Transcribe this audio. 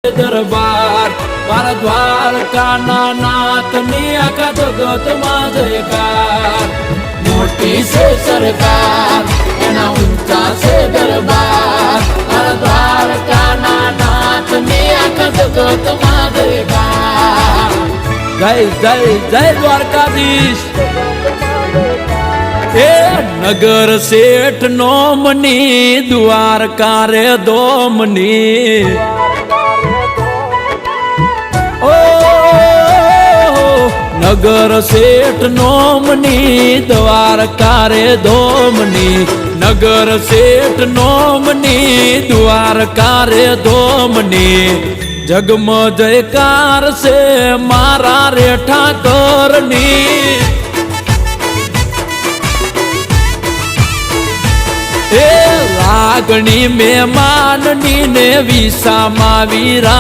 दरबार मारा द्वारका नाथ ने आखा जगत में जयकार मोटी से सरकार एना ऊंचा से दरबार मारा द्वारका नाथ ने आखा जगत में जयकार। जय जय जय द्वारकाधीश। ए नगर सेठ नोमनी द्वारका रे दोमनी ओ नगर सेठ नोमनी द्वारका रे दोमनी नगर सेठ नोमनी द्वारका रे दोमनी जगम जयकार से मारा रे ठाकरनी ए लागणी में माननी ने विसा मा वीरा